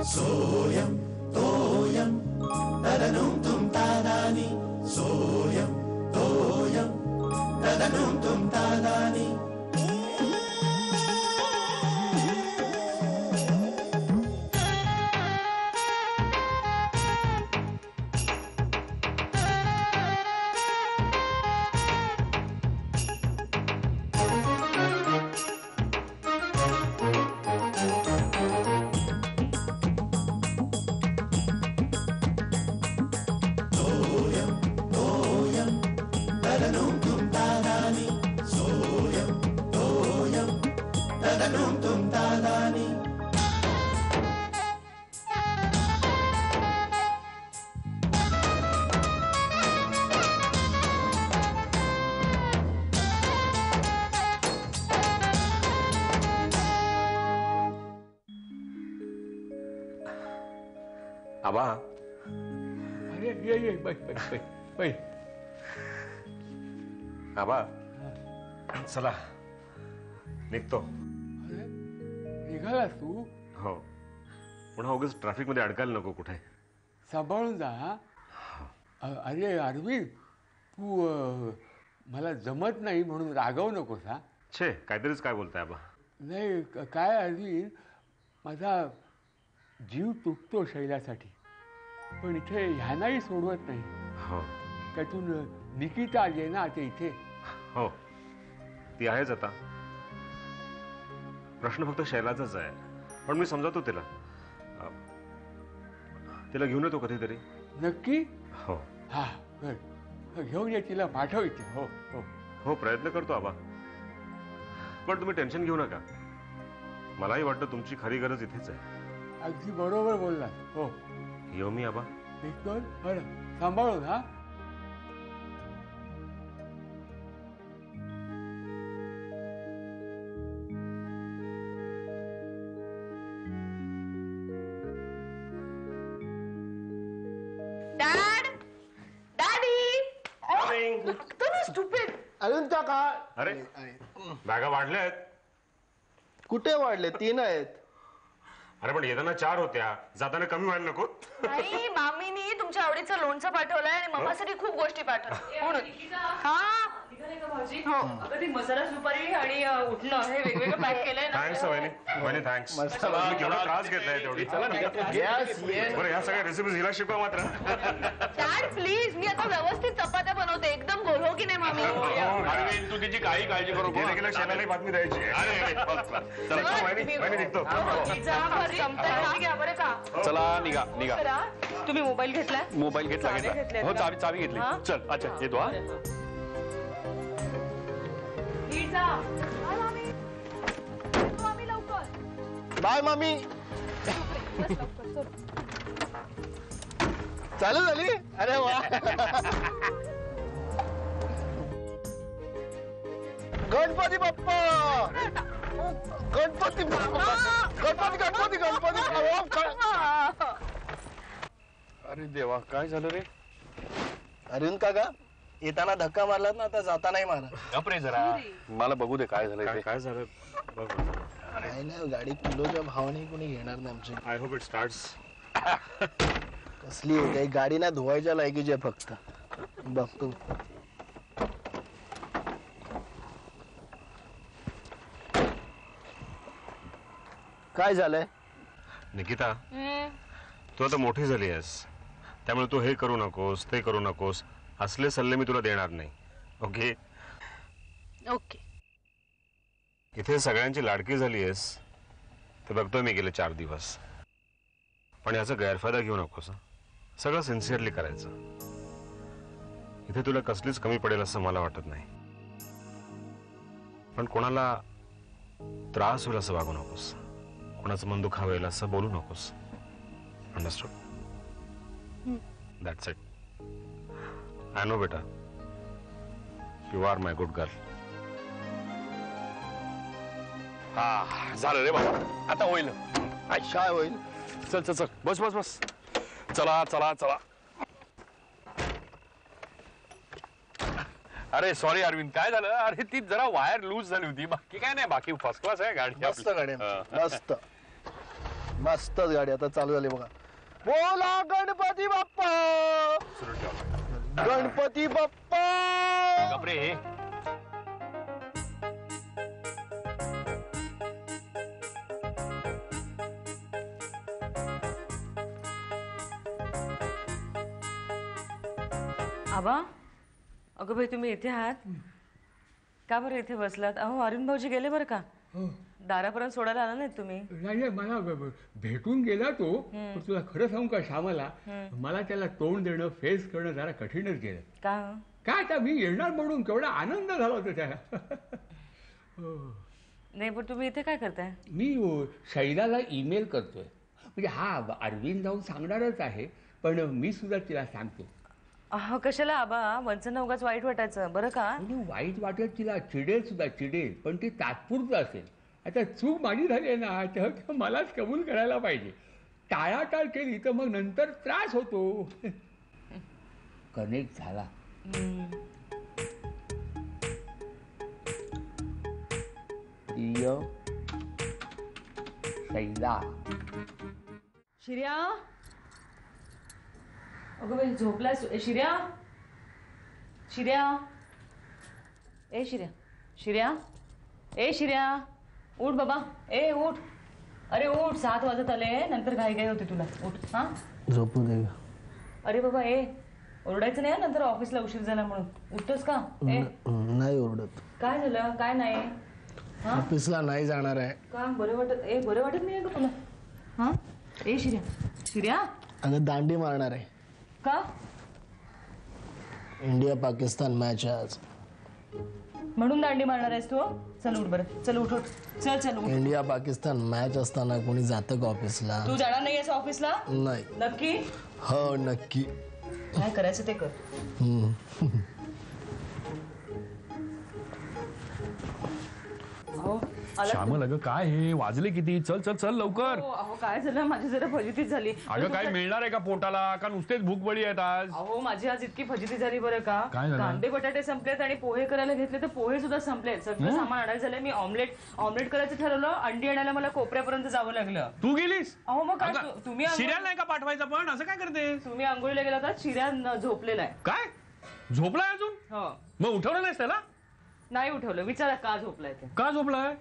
सोयम तोयम तदनुम तुम तादानी सोयम तोयम तदनुम तुम तादानी आबा अरे ये बै आबा चला निघतो. अरे निघालास तू? हो पुन्हा उगाच ट्रॅफिक मध्ये अडकायला नको कुठे. सांभाळून जा हा. अरे अरविंद तू मला जमत नाही म्हणून रागवू नकोस हा. छे काहीतरीच काय बोलताय आबा. नाही काय अरविंद माझा जीव तुटतो शैलासाठी पण इथे ह्यांनाही सोडवत नाही. हो त्यातून निकिता आली आहे ना आता इथे. हो ती आहेच आता. प्रश्न फक्त शैलाचाच आहे पण मी समजावतो तिला. तिला घेऊन येतो कधीतरी. नक्की? हो हा बर घेऊन ये तिला पाठव इथे. हो हो हो प्रयत्न करतो आबा पण तुम्ही टेन्शन घेऊ नका. मलाही वाटतं तुमची खरी गरज इथेच आहे. अगदी बरोबर बोलला. हो येऊ मी आबा. एक दोन बरं सांभाळून हा. अजून त्या का? अरे बॅगा वाढल्या आहेत. कुठे वाढले? 3 आहेत. अरे पण येताना 4 होत्या जाताना कमी व्हायला नको. नाही मामीनी तुमच्या आवडीचं लोणचं पाठवलंय आणि मम्मासाठी खूप गोष्टी पाठवल्या म्हणून. हा हो अगं ती मसाला सुपारी आणि उठणं हे वेगवेगळं पॅक केलंय ना. थँक्स वहिनी थँक्स. तुम्ही केवढा त्रास घेतलाय तेवढी. बरं ह्या सगळ्या रेसिपीज हिला शिकवा मात्र. डॅड प्लीज मी आता व्यवस्थित चपात्या बनवते एकदम गोल हो की नाही मामी. अरविंद तू तिची काही काळजी करू नको. गेल्या शेणाला बातमी द्यायची. वहिनी निघतो. घ्या बरं का. चला निघा निघा. तुम्ही मोबाईल घेतलाय? मोबाईल घेतला हो चावी घेतली. चल अच्छा येतो हा. बाय मामी. चालू झाली. अरे वा. गणपती बाप्पा. गणपती गणपती गणपती गणपती. अरे देवा काय झालं रे? अरविंद काका येताना धक्का मारलात ना आता जातानाही मारा. गप रे जरा मला बघू दे काय झालं. काय झालं नाही नाही गाडी किलोच्या भावाने कोणी घेणार नाही आमची. I hope it starts. कसली आहे गाडी ना धुवायच्या लायकीची आहे फक्त. बघतो. काय झालंय? निकिता तू आता मोठी झाली आहेस त्यामुळे तू हे करू नकोस ते करू नकोस असले सल्ले मी तुला देणार नाही. Okay okay. इथे सगळ्यांची लाडकी झाली आहेस ते बघतोय मी गेले 4 दिवस. पण याचा गैरफायदा घेऊ नकोस. सगळं सिन्सिअरली करायचं. इथे तुला कसलीच कमी पडेल असं मला वाटत नाही. पण कोणाला त्रास होईल असं वागू नकोस. कोणाचं मन दुखावेल असं बोलू नकोस. Understood? That's it. I know बेटा you are my good girl. हा झालं रे बाबा आता होईल. काय होईल? चल चल चल बस बस बस. चला चला चला. अरे सॉरी अरविंद काय झालं? अरे ती जरा वायर लूज झाली होती. बाकी काय नाही. बाकी फर्स्ट क्लास आहे गाडी. मस्त गाडी मस्त. मस्तच गाडी आता चालू झाली बघा. बोला गणपती बाप्पा, गणपती बाप्पा. बापरे. आबा, अगं बाई तुम्ही इथे आहात का बरं इथे बसलात? अहो अरुण भाऊजी गेले बरं का, दारापर्यंत सोडायला आला नाहीत तुम्ही? नाही मला भेटून गेला तो, पण तुला खरं सांगू का श्यामाला, मला त्याला तोंड देणं फेस करणं जरा कठीणच गेलं. का? काय आता मी येणार म्हणून केवढा आनंद झाला होता त्याला. नाही पण तुम्ही इथे काय करताय? मी शैलाला ईमेल करतोय. म्हणजे हा अरविंद जाऊन सांगणारच आहे, पण मी सुद्धा तिला सांगतो. अहो कशाला आबा, वंचन उगाच वाईट वाटायचं बरं का. म्हणजे वाईट वाटेल तिला, चिडेल सुद्धा चिडेल, पण ती तात्पुरतं असेल. आता चूक माझी झाली आहे ना, तर मलाच कबूल करायला पाहिजे. टाळाटाळ केली तर मग नंतर त्रास होतो. कनेक्ट झाला. प्रिय शैला. शिर्या, अगं बाई झोपलाय शिर्या. शिर्या, ए शिर्या, शिर्या, ए शिर्या, उठ बाबा, ए उठ. अरे उठ, 7 वाजत आले, नंतर घाई घाई होते तुला. उठ. हा झोपू दे. अरे बाबा ए, ओरडायचं नाही नंतर ऑफिसला उशीर झाला म्हणून. उठतोस का? ए नाही ओरडत. काय झालं? काय नाही? हा ऑफिसला नाही जाणार आहे. का बरं वाटत? ए बरं वाटत नाही का तुला? हा ए शिर्या, शिर्या. अगं दांडी मारणार आहे. का? इंडिया पाकिस्तान मॅच आहे आज. म्हणून दांडी मारणार आहेस तू? चल उठ बरं, चल उठ उठ, चल चल उठ. इंडिया पाकिस्तान मॅच असताना कोणी जातं का ऑफिसला? तू जाणार नाहीयेस ऑफिसला? नाही. नक्की? हो नक्की. काय करायचं ते कर. अहो आला. श्यामल अगं काय हे वाजले किती? चल चल चल लवकर. हो, अहो काय झालं, माझी जरा फजितीच झाली. अगं काय मिळणार आहे का पोटाला, का नुसतेच भूकबळी आहेत आज? अहो माझी आज इतकी फजिती झाली बरं का. काय झालं? कांदे बटाटे संपलेत आणि पोहे करायला घेतले तर पोहे सुद्धा संपलेत. सगळं सामान आणायला झालं. मी ऑमलेट करायचं ठरवलं, अंडी आणायला मला कोपऱ्यापर्यंत जावं लागलं. तू गेलीस? अहो मग काय अगं, तुम्ही शिर्याला नाही का पाठवायचं? पण असं काय करते? तुम्ही आंघोळीला गेला होता, शिर्या झोपलेला आहे. काय झोपलाय अजून? हो. मग उठवलं नाहीस त्याला? नाही उठवलं. विचारा का झोपलाय ते. का झोपलाय?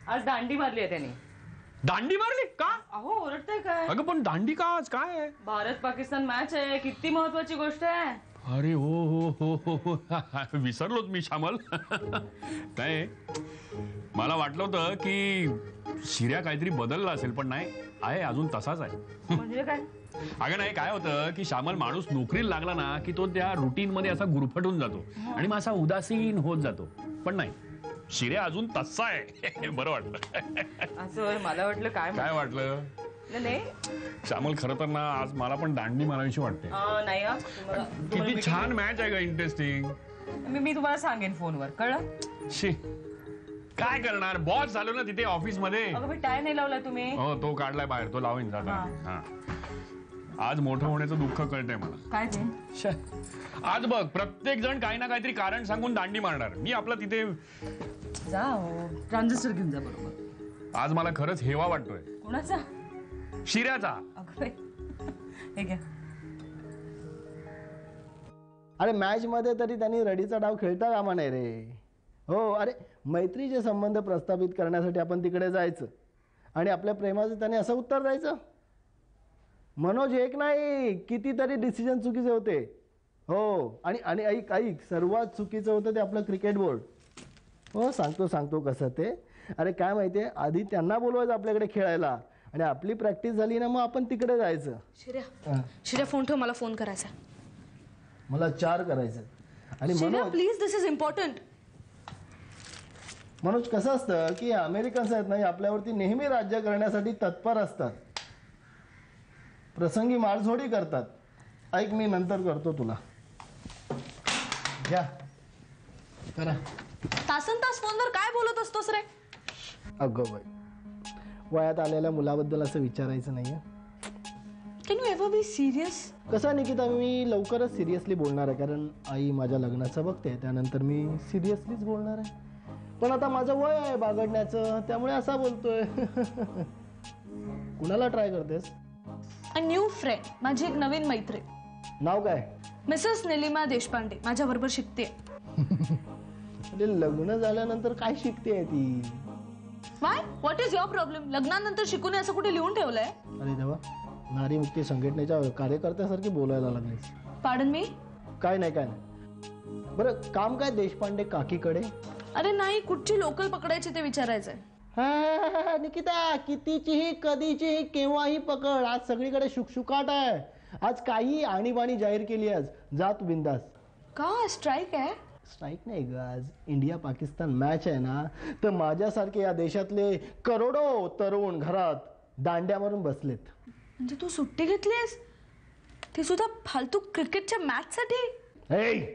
आज दांडी मारली आहे त्याने. दांडी मारली का? अहो ओरडताय काय? अगं पण दांडी का आज? काय आहे? भारत पाकिस्तान मॅच आहे, किती महत्वाची गोष्ट आहे. अरे हो हो हो हो हो विसरलोच मी श्यामल. काय मला वाटलं होतं की शिर्या काहीतरी बदलला असेल, पण नाही, आहे अजून तसाच आहे. म्हणजे काय? अगं नाही, काय होतं की श्यामल माणूस नोकरीला लागला ना की तो त्या रुटीन मध्ये असा गुरफटून जातो आणि मग असा उदासीन होत जातो. पण नाही, शिर्या अजून तसा आहे. बरं वाटलं. असं मला वाटलं काय काय वाटलं? नाही श्यामल खरं तर ना आज मला पण दांडी मारायची वाटते. नाही हा. किती छान मॅच आहे का, इंटरेस्टिंग. मी तुम्हाला सांगेन फोनवर, कळलं? शी, काय करणार, बॉस झालो ना तिथे ऑफिस मध्ये. अगं मी टाय नाही लावला तुम्ही. हो तो काढलाय बाहेर, तो लावीन जाता. हा आज मोठं होण्याचं दुःख कळतंय मला. काय ते? आज बघ प्रत्येक जण काही ना काहीतरी कारण सांगून दांडी मारणार. मी आपला तिथे जा हो, ट्रान्झिस्टर घेऊन जा. बरोबर. आज मला खरंच हेवा वाटतोय. कुणाचा? शिर्याचा. अगं बाई, हे घ्या. अरे मॅच मध्ये तरी त्यांनी रडीचा डाव खेळता कामा नाही रे. हो अरे, मैत्रीचे संबंध प्रस्थापित करण्यासाठी आपण तिकडे जायचं आणि आपल्या प्रेमाचं त्याने असं उत्तर द्यायचं. मनोज एक नाही, कितीतरी डिसिजन चुकीचे होते. हो आणि आणि ऐक ऐक, सर्वात चुकीचं होतं ते आपलं क्रिकेट बोर्ड. हो सांगतो कसं ते. अरे काय माहिती आहे, आधी त्यांना बोलवायचं आपल्याकडे खेळायला आणि आपली प्रॅक्टिस झाली ना मग आपण तिकडे जायचं. शिर्या फोन ठेव, मला फोन करायचा. मला 4 करायचं. आणि Manoj please, this is important. Manoj कसं असतं की अमेरिकन्स आहेत ना, आपल्यावरती नेहमी राज्य करण्यासाठी तत्पर असतात, प्रसंगी मारझोडी करतात. ऐक मी नंतर करतो तुला. घ्या करा. तासन तास फोनवर काय बोलत असतोस रे? अगं बाई, वयात आलेल्या मुलाबद्दल असं विचारायचं नाहीये. Can you ever be serious? कसं निकिता, मी लवकरच सिरियसली बोलणार आहे, कारण आई माझ्या लग्नाचं बघते, त्यानंतर मी सिरियसलीच बोलणार आहे. पण आता माझं वय आहे बागडण्याचं, त्यामुळे असा बोलतोय. कुणाला ट्राय करतेस? अ न्यू फ्रेंड, माझी एक नवीन मैत्रीण. नाव काय? मिसेस निलिमा देशपांडे, माझ्या बरोबर शिकते. म्हणजे लग्न झाल्यानंतर काय शिकते ती? Y? What is your problem? लग्नानंतर शिकू नये असं कुठे लिहून ठेवलंय? अरे देवा, नारी मुक्ती संघटनेच्या कार्यकर्त्यासारखी बोलायला लागलीस. पाडन मी? काय नाही. बरं, काम काय देशपांडे काकीकडे? अरे नाही, कुठची लोकल पकडायची ते विचारायचंय. हा निकिता, कितीचीही कधीचीही केव्हाही पकड. आज सगळीकडे शुकशुकाट आहे. आज काही आणीबाणी जाहीर केली. आज जात बिंदास. का स्ट्राईक आहे? स्ट्राईक नाही ग, आज इंडिया पाकिस्तान मॅच आहे ना, तर माझ्यासारखे या देशातले करोडो तरुण घरात दांड्या मारून बसलेत. म्हणजे तू सुट्टी घेतलीस, ती सुद्धा फालतू क्रिकेटच्या मॅच साठी?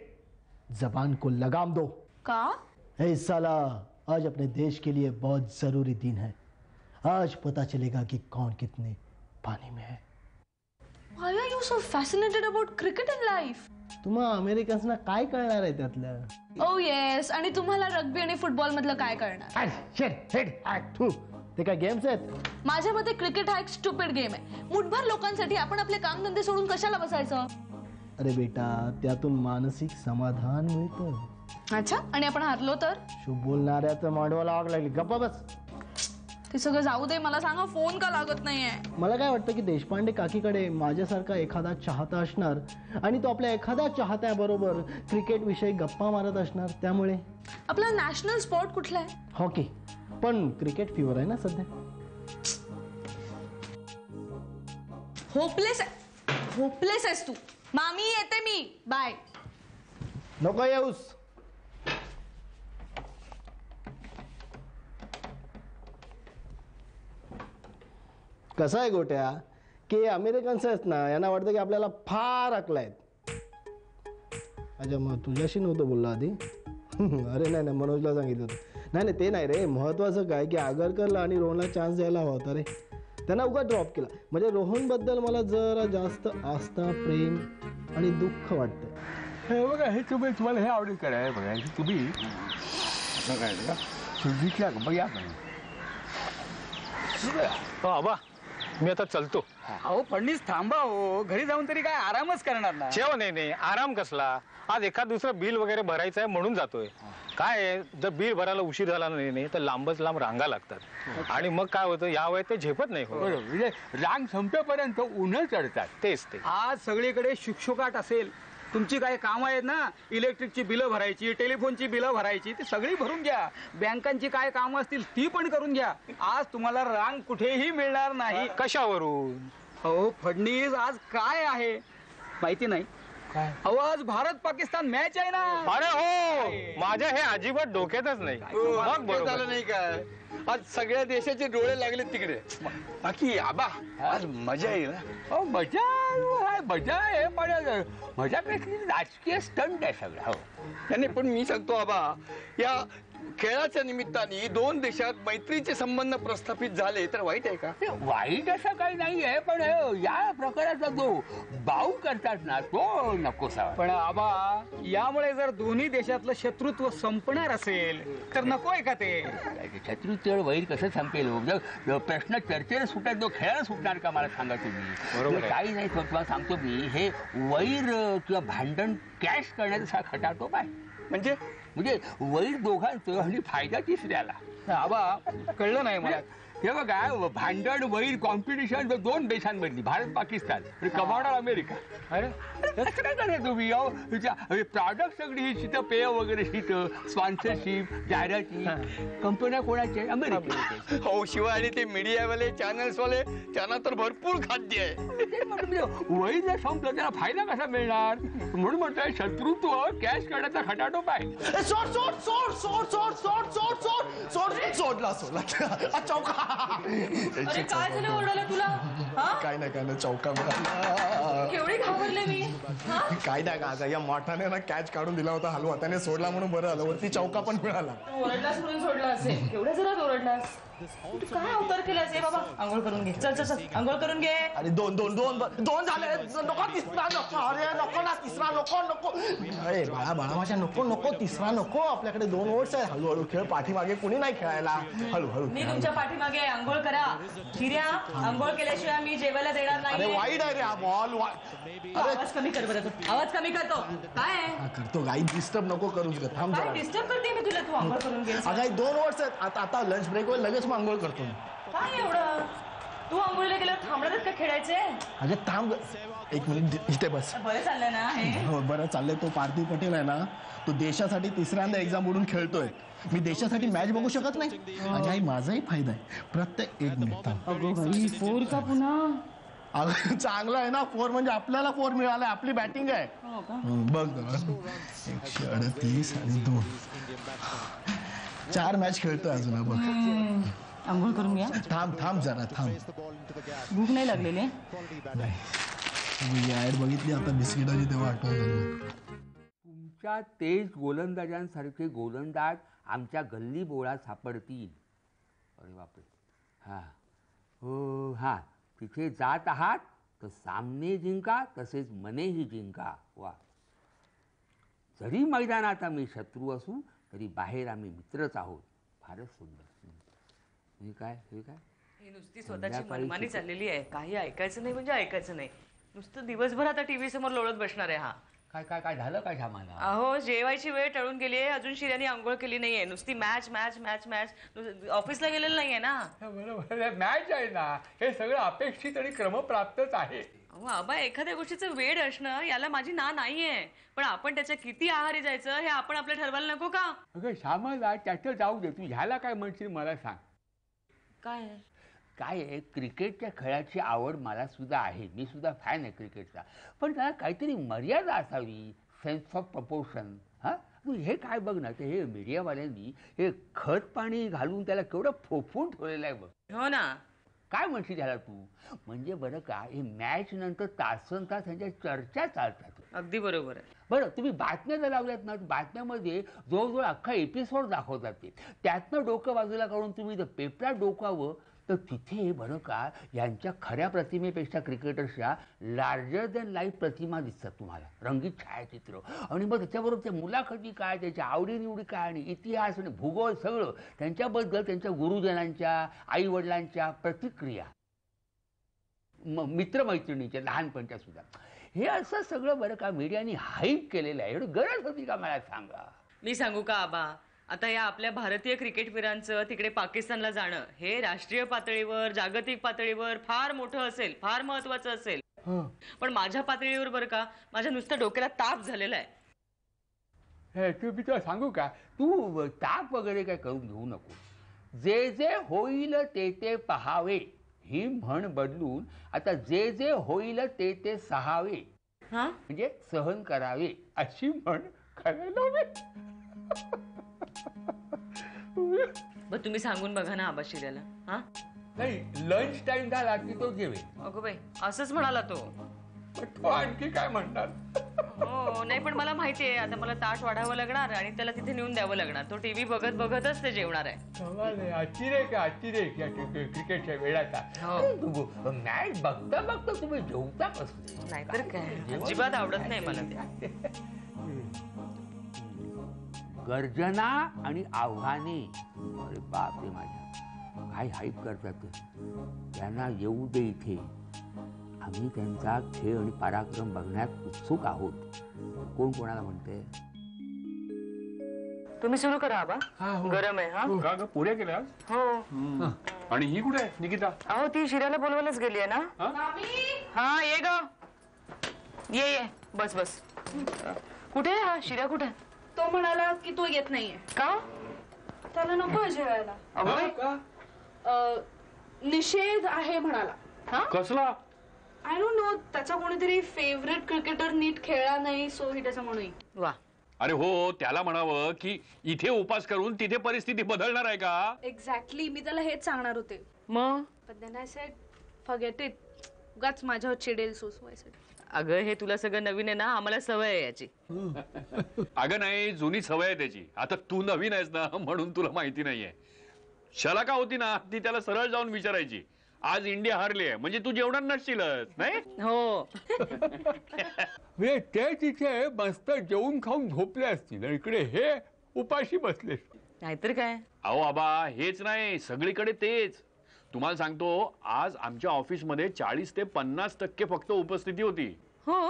जबान को लगाम दो. का? साला, आज अपने देश के लिए बहुत जरूरी दिन है. आज पता चलेगा कि कौन कितने पानी में है. Why are you so fascinated about cricket in life? तुम्हा अमेरिकन्सना काय कळणार आहे त्यातलं? Oh yes, आणि तुम्हाला रग्बी आणि फुटबॉल मधलं काय कळणार? ते काय गेम्स आहेत? माझ्या मते क्रिकेट हा एक स्टुपिड गेम आहे. मुठभर लोकांसाठी आपण आपले कामधंदे सोडून कशाला बसायचं? अरे बेटा, त्यातून मानसिक समाधान मिळतं. अच्छा, आणि आपण हारलो तर? शुभ बोलणाऱ्याचं मांडवाला आग लागली. गप्पा बस. ते सगळं जाऊ दे, मला सांगा फोन का लागत नाहीये? मला काय वाटतं की देशपांडे काकीकडे माझ्यासारखा एखादा चाहता असणार आणि तो आपल्या एखाद्या चाहत्याबरोबर क्रिकेट विषयी गप्पा मारत असणार. त्यामुळे आपला नॅशनल स्पोर्ट कुठला आहे? हॉकी. पण क्रिकेट फीवर आहे ना सध्या. होपलेस आहेस तू. मामी येते मी. बाय. नको येऊस. कसं आहे गोट्या की अमेरिकन्स आहेत ना, यांना वाटतं की आपल्याला फार अकला आहेत. अच्छा, मग तुझ्याशी नव्हतं बोलला आधी? अरे नाही, मनोजला सांगितलं होतं. नाही ते नाही रे, महत्वाचं काय की आगरकरला आणि रोहनला चान्स द्यायला हवा होता रे. त्यांना उगा ड्रॉप केला. म्हणजे रोहनबद्दल मला जरा जास्त आस्था, प्रेम आणि दुःख वाटतं. हे बघा, हे तुम्हाला हे आवडेल करायला बघा. तुम्ही सुधीच्या बघा. आबा, मी आता चलतो. अहो फडणीस थांबा हो, घरी जाऊन तरी काय आरामच करणार ना? नाही, आराम कसला. आज एखाद दुसरं बिल वगैरे भरायचं आहे म्हणून जातोय. काय आहे, जर बिल भरायला उशीर झाला नाही तर लांबच लांब रांगा लागतात आणि मग काय होतं, या वयात ते झेपत नाही. बरोबर, म्हणजे रांग संपेपर्यंत उन्ह चढतात. तेच ते. आज सगळीकडे शुकशुकाट असेल. तुमची काही कामं आहेत ना, इलेक्ट्रिकची बिलं भरायची, टेलिफोनची बिलं भरायची, ती सगळी भरून घ्या. बँकांची काय कामं असतील ती पण करून घ्या. आज तुम्हाला रांग कुठेही मिळणार नाही. कशावरून? हो फडणीस, आज काय आहे माहिती नाही? अहो, आज भारत पाकिस्तान मॅच आहे ना. अरे हो, माझ्या हे अजिबात डोक्यातच नाही. मग बरोबर नाही काय, आज सगळ्या देशाचे डोळे लागले तिकडे. बाकी आबा, आज मजा येईल. मजा आहे, पण मजापेक्षा राजकीय स्टंट आहे सगळं. हो, त्याने पण मी सांगतो आबा, या खेळाच्या निमित्ताने दोन देशात मैत्रीचे संबंध प्रस्थापित झाले तर वाईट आहे का? वाईट असं काही नाहीये, पण या प्रकाराचा जो बाऊ करतात ना, तो नकोसा. पण आबा, यामुळे जर दोन्ही देशातलं शत्रुत्व संपणार असेल तर नकोय का ते? शत्रुत्व वैर कसं संपेल? प्रश्न चर्चेला सुटायचा, जो खेळायला सुटणार का? मला सांगा तुम्ही. बरोबर. काही नाही, तुम्हाला सांगतो मी, हे वैर किंवा भांडण कॅश करण्याचा खटाटोप आहे. म्हणजे वैर दोघांचं आणि फायदा तिसऱ्याला. आबा, कळलं नाही मला. हे बघा, भांडण वैर कॉम्पिटिशन दोन देशांमधली, भारत पाकिस्तान आणि कमावणार अमेरिका. अरे कसं काय करणार तुम्ही? प्रॉडक्ट सगळी ही शीत, पेय वगैरे शीत, स्पॉन्सरशिप, जाहिराती, कंपन्या कोणाच्या? अमेरिकेच्या. हो, शिवाय आणि ते मीडियावाले, चॅनल्सवाले, त्यांना तर भरपूर खाद्य आहे. वैर जर संपलं त्याला फायदा कसा मिळणार? म्हणून म्हणतोय, शत्रुत्व कॅश करण्याचा खटाटोप आहे. सोडला चौका. अरे काय झालं ओरडायला तुला? काय नाही चौका. केवढी घाबरले मी. काय नाही का, या मोठाने ना कॅच काढून दिला होता हलवा, त्याने सोडला म्हणून बरं आलं. वरती चौका पण मिळाला. ओरडलास म्हणून सोडला असेल. एवढ्या जरा ओरडलास. तू काय अवतार केलास हे बाबा? आंघोळ करून घे. चल चल चल आंघोळ करून घे. अरे दोन दोन दोन दोन झाले. नको तिसरा नको. अरे नको ना तिसरा नको नको. अरे बाळा बाळा माझ्या नको नको तिसरा नको. आपल्याकडे 2 ओव्हर्स आहे. हळूहळू खेळ. पाठीमागे कोणी नाही खेळायला. हळूहळू. मी तुमच्या पाठीमागे आहे. आंघोळ करा. शिर्या आंघोळ केल्याशिवाय मी जेवायला देणार नाही. अरे वाईट आहे रे हा बॉल. आवाज कमी कर बरं तू. आवाज कमी करतो. काय करतो गाई. डिस्टर्ब नको करूच ग. थांब काय जरा. डिस्टर्ब करते मी तुला? तू आंघोळ करून घे. अगं 2 ओव्हर्स आहेत. आता लंच ब्रेक वर लगेच मग आंघोळ करतो. काय एवढं? तू आंघोळीला गेल्यावर थांबणारच का खेळायचे? अगं थांब 1 मिनिट इथे बस. बरं चाललंय ना हे? हो बरं चाललंय. तो पार्थिव पटेल आहे ना तो देशासाठी 3ऱ्यांदा एक्झाम उडून खेळतोय. मी देशासाठी मॅच बघू शकत नाही. अजय माझाही फायदा आहे. प्रत्येक 1 मिनिट थांब. अगो भाई 4 का पुन्हा? अगं चांगलं आहे ना. 4 म्हणजे आपल्याला 4 मिळालाय. आपली बॅटिंग आहे. बघ 138 आणि 2 4 मॅच खेळतोय अजून. बघ आंघोळ करून घ्या. थांब थांब जरा थांब. भूक नाही लागलेली? नाही ऍड बघितली आता बिस्किटाची तेव्हा आठवण झाली. तुमच्या तेज गोलंदाजांसारखे गोलंदाज आमच्या गल्ली बोळात सापडतील. अरे बापरे. हां हो हां तिथे जात आहात तर सामने जिंका तसेच मनेही जिंका. वा. जरी मैदानात आम्ही शत्रू असू तरी बाहेर आम्ही मित्रच आहोत. फारच सुंदर. हे काय हे काय? ही नुसती स्वतःची मनमानी चाललेली आहे. काही ऐकायचं नाही म्हणजे ऐकायचं नाही. नुसतं दिवसभर आता टीव्ही समोर लोळत बसणार आहे हा. काय काय काय झालं काय सामान? अहो जेवायची वेळ टळून गेली आहे. अजून शिर्याने आंघोळ केली नाहीये. नुसती मॅच मॅच मॅच मॅच. ऑफिसला गेलेलं नाहीये ना. बरोबर मॅच आहे ना. हे सगळं अपेक्षित आणि क्रमप्राप्तच आहे. अहो आबा एखाद्या गोष्टीचं वेड असणं याला माझी ना नाहीये. पण आपण त्याच्या किती आहारी जायचं हे आपण आपलं ठरवायला नको का? अगं श्यामला त्याचं जाऊ दे. तू ह्याला काय म्हणशील मला सांग. काय काय आहे क्रिकेटच्या खेळाची आवड मला सुद्धा आहे. मी सुद्धा फॅन आहे क्रिकेटचा. पण त्याला काहीतरी मर्यादा असावी. Sense of proportion. हां हे काय बघ ना ते हे मीडियावाल्यांनी हे खत पाणी घालून त्याला केवढं फोफून ठेवलेलं आहे बघ. हो ना. काय म्हणशील त्याला तू? म्हणजे बरं का हे मॅच नंतर तासन तास त्यांच्या चर्चा चालतात. अगदी बरोबर आहे. बरं तुम्ही बातम्या जर लावल्यात ना बातम्यामध्ये जवळजवळ अख्खा एपिसोड दाखवतात ते. त्यातनं डोकं बाजूला काढून तुम्ही जर पेपरात डोकावं तर तिथे बरं का यांच्या खऱ्या प्रतिमेपेक्षा क्रिकेटर्सच्या लार्जर दॅन लाईफ प्रतिमा दिसतात तुम्हाला. रंगीत छायाचित्र. आणि मग त्याच्याबरोबर त्या मुलाखती काय त्याच्या आवडीनिवडी काय आणि इतिहास आणि भूगोल सगळं त्यांच्याबद्दल त्यांच्या गुरुजनांच्या आईवडिलांच्या प्रतिक्रिया मित्रमैत्रिणींच्या लहानपणच्या सुद्धा. हे असं सगळं बरं का मीडियाने हाईप केलेलं आहे. एवढी गरज होती का मला सांगा? मी सांगू का आबा? आता या आपल्या भारतीय क्रिकेटवीरांचं तिकडे पाकिस्तानला जाणं हे राष्ट्रीय पातळीवर जागतिक पातळीवर फार मोठं असेल. फार महत्वाचं असेल. पण माझ्या पातळीवर बरं का माझ्या नुसतं डोक्याला ताप झालेला आहे. तू मी तुला सांगू का? तू ताप वगैरे काय करून घेऊ नको. जे जे होईल ते ते पहावे ही म्हण बदलून आता जे जे होईल ते ते सहावे म्हणजे सहन करावे अशी म्हण करायला. तुम्ही सांगून बघा ना आबा शिर्याला. हा नाही लंच टाइम झाला की तो जेवेल. अगो बाई असंच म्हणाला तो. तो आणखी काय म्हणणार? हो नाही पण मला माहितीये आता मला ताट वाढावं लागणार आणि त्याला तिथे नेऊन द्यावं लागणार. तो टीव्ही बघत बघतच ते जेवणार आहे. अतिरेक या क्रिकेटच्या वेळाचा. मॅच बघता बघता तुम्ही जेवता कसं? नाहीतर काय अजिबात आवडत नाही मला ते. गर्जना आणि आव्हाने. अरे बापरे माझ्या काय हाईप करतात ते. त्यांना येऊ दे इथे. आम्ही त्यांचा खेळ आणि पराक्रम बघण्यात उत्सुक आहोत. कोण कोणाला म्हणते? तुम्ही सुरू करा आबा. गरम आहे. हा का पुऱ्या केल्या? हो. आणि ही कुठे आहे निकिता? अहो ती शिर्याला बोलवायलाच गेली आहे ना. हा ये ग ये ये बस बस. कुठे आहे हा शिर्या? कुठे? तो म्हणाला की तो येत नाहीये. का? त्याला नको जेवायला. निषेध आहे म्हणाला. कसला? I don't know. त्याचा कोणीतरी फेवरेट क्रिकेटर नीट खेळला नाही सो ही त्याचा म्हणून. वा. अरे हो त्याला म्हणावं की इथे उपास करून तिथे परिस्थिती बदलणार आहे का? एक्झॅक्टली मी त्याला हेच सांगणार होते. मग पण then I said forget it. उगाच माझ्यावर चिडेल सोसवायसाठी. अगं हे तुला सगळं नवीन आहे ना. आम्हाला सवय आहे याची. अगं नाही जुनी सवय आहे त्याची. आता तू नवीन आहेस ना म्हणून तुला माहिती नाहीये. शलाका होती ना ती त्याला सरळ जाऊन विचारायची, आज इंडिया हारली आहे म्हणजे तू जेवणार नसशीलच नाही. हो. म्हणजे ते तिथे मस्त जेवून खाऊन झोपले असतील आणि इकडे हे उपाशी बसले. नाहीतर काय. अहो आबा हेच नाही, सगळीकडे तेच. तुम्हाला सांगतो, आज आमच्या ऑफिसमध्ये 40 ते 50% फक्त उपस्थिती होती. हो.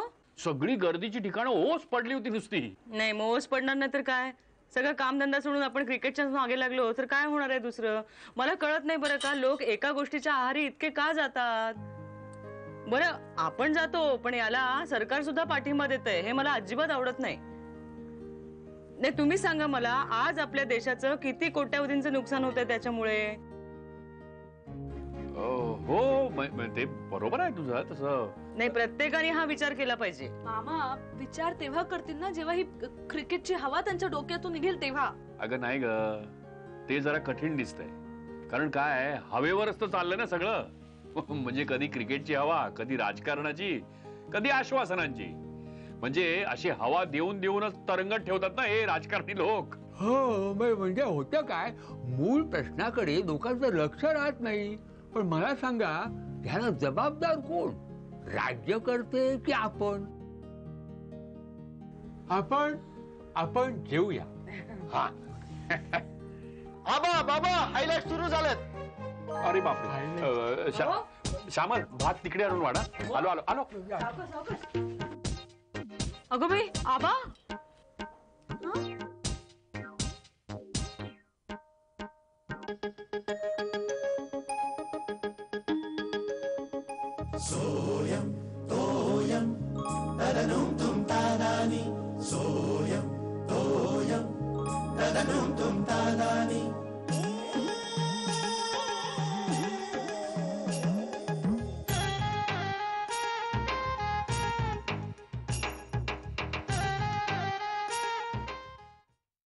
सगळी गर्दीची ठिकाणं ओस पडली होती नुसती. नाही मोस पडणार नाही तर काय. सगळं कामधंदा सोडून आपण क्रिकेटच्या मागे लागलो तर काय होणार आहे दुसरं. मला कळत नाही बरं का, लोक एका गोष्टीच्या आहारी इतके का जातात. बरं आपण जातो, पण याला सरकार सुद्धा पाठिंबा देतंय, हे मला अजिबात आवडत नाही. नाही तुम्ही सांगा मला, आज आपल्या देशाचं किती कोट्यावधींचं नुकसान होतंय त्याच्यामुळे. हो ते बरोबर आहे तुझं तसं. नाही प्रत्येकाने हा विचार केला पाहिजे. मामा विचार तेव्हा करतील ना जेव्हा ही क्रिकेटची हवा त्यांच्या डोक्यातून निघेल तेव्हा. अगं नाही ग, ते जरा कठीण दिसतंय. कारण काय, हवेवरच तर चाललंय ना सगळं. म्हणजे कधी क्रिकेटची हवा, कधी राजकारणाची, कधी आश्वासनांची. म्हणजे अशी हवा देऊन देऊनच तरंगत ठेवतात ना हे राजकारणी लोक. हो म्हणजे होतं काय, मूळ प्रश्नाकडे लोकांचं लक्ष राहत नाही. पण मला सांगा, ह्याला जबाबदार कोण, राज्यकर्ते की आपण. आपण जेऊया. हा. आबा बाबा हायलाइट सुरू झालेत. अरे बापरे. श्यामल भात तिकडे आणून वाढा. आलो आलो आलो. अगं बाई आबा. सोयम तोयम तदनुम तुम तादानी सोयम तोयम तदनुम तुम तादानी